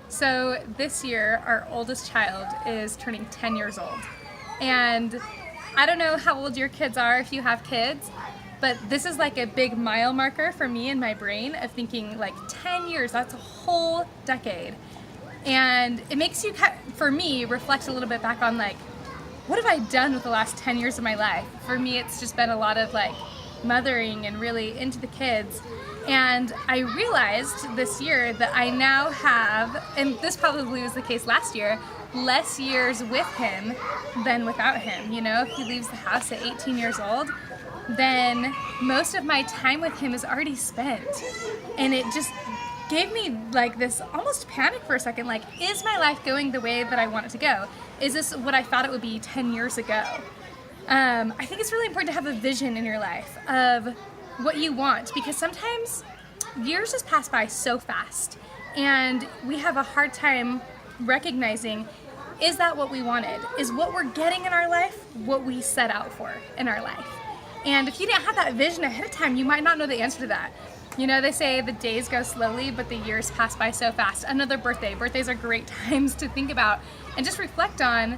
So this year, our oldest child is turning 10 years old. And I don't know how old your kids are if you have kids, but this is like a big mile marker for me in my brain of thinking like 10 years, that's a whole decade. And it makes you, for me, reflect a little bit back on like, what have I done with the last 10 years of my life? For me, it's just been a lot of like mothering and really into the kids. And I realized this year that I now have, and this probably was the case last year, less years with him than without him. You know, if he leaves the house at 18 years old, then most of my time with him is already spent. And it just gave me like this almost panic for a second, like, is my life going the way that I want it to go? Is this what I thought it would be 10 years ago? I think it's really important to have a vision in your life of what you want, because sometimes years just pass by so fast and we have a hard time recognizing, is that what we wanted? Is what we're getting in our life what we set out for in our life? And if you didn't have that vision ahead of time, you might not know the answer to that. You know, they say the days go slowly, but the years pass by so fast. Another birthday. Birthdays are great times to think about and just reflect on,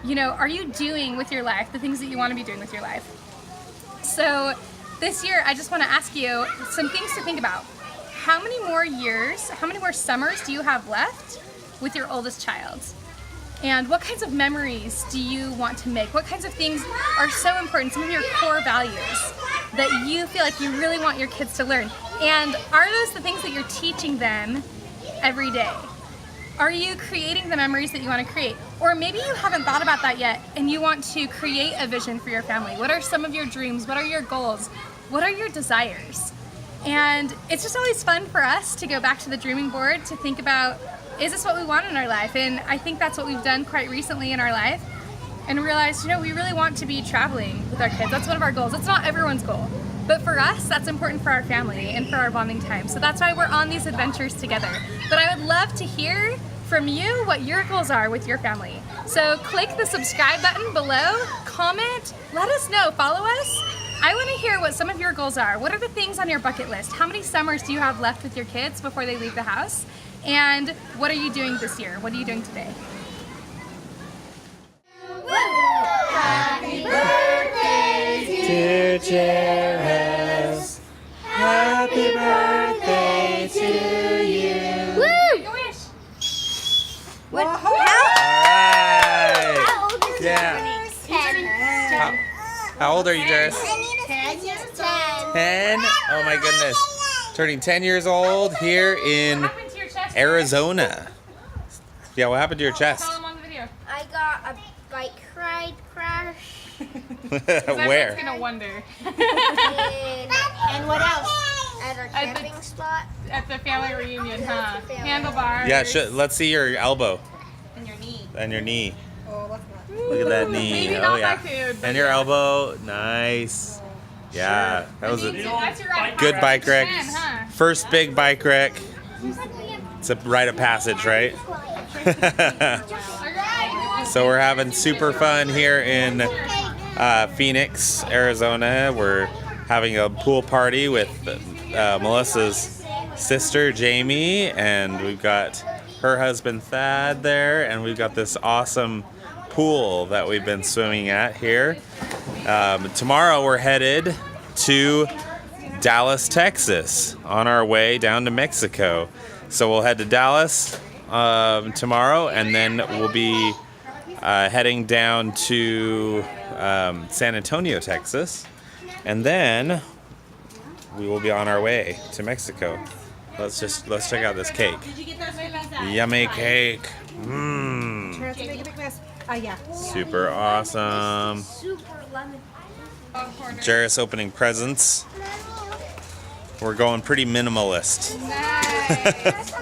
you know, are you doing with your life the things that you want to be doing with your life? So this year, I just want to ask you some things to think about. How many more years, how many more summers do you have left with your oldest child? And what kinds of memories do you want to make? What kinds of things are so important, some of your core values that you feel like you really want your kids to learn? And are those the things that you're teaching them every day? Are you creating the memories that you want to create? Or maybe you haven't thought about that yet and you want to create a vision for your family. What are some of your dreams? What are your goals? What are your desires? And it's just always fun for us to go back to the dreaming board to think about, is this what we want in our life? And I think that's what we've done quite recently in our life, and realized, you know, we really want to be traveling with our kids. That's one of our goals. It's not everyone's goal, but for us, that's important for our family and for our bonding time. So that's why we're on these adventures together. But I would love to hear from you what your goals are with your family. So click the subscribe button below, comment, let us know, follow us. I want to hear what some of your goals are. What are the things on your bucket list? How many summers do you have left with your kids before they leave the house? And what are you doing this year? What are you doing today? Happy birthday, dear Jairus. Happy birthday to you. Woo! Make a wish. All right. How old is Yeah. Jairus? 10. How old are you, Jairus? 10. 10. Oh my goodness. Turning 10 years old here in What happened to your chest? Arizona. Yeah, what happened to your chest? Tell them on the video. I got a bike ride crash. Where? Everyone's gonna wonder. And what else? At our At the- camping spot. At the family reunion, huh? Family. Handlebars. Yeah, let's see your elbow And your knee. and your knee. Look at that knee. Maybe Oh not yeah. that good, but And your yeah. elbow. Nice. Yeah, that was a That's your right good part. bike wreck. 10, huh? First big bike wreck. It's a rite of passage, right? So we're having super fun here in Phoenix, Arizona. We're having a pool party with Melissa's sister, Jamie, and we've got her husband, Thad, there, and we've got this awesome pool that we've been swimming at here. Tomorrow we're headed to Dallas, Texas, on our way down to Mexico. So we'll head to Dallas tomorrow, and then we'll be heading down to San Antonio, Texas, and then we will be on our way to Mexico. Let's check out this cake. Yummy cake. Mmm. Super awesome. Super lemon. Jairus opening presents. We're going pretty minimalist. Nice.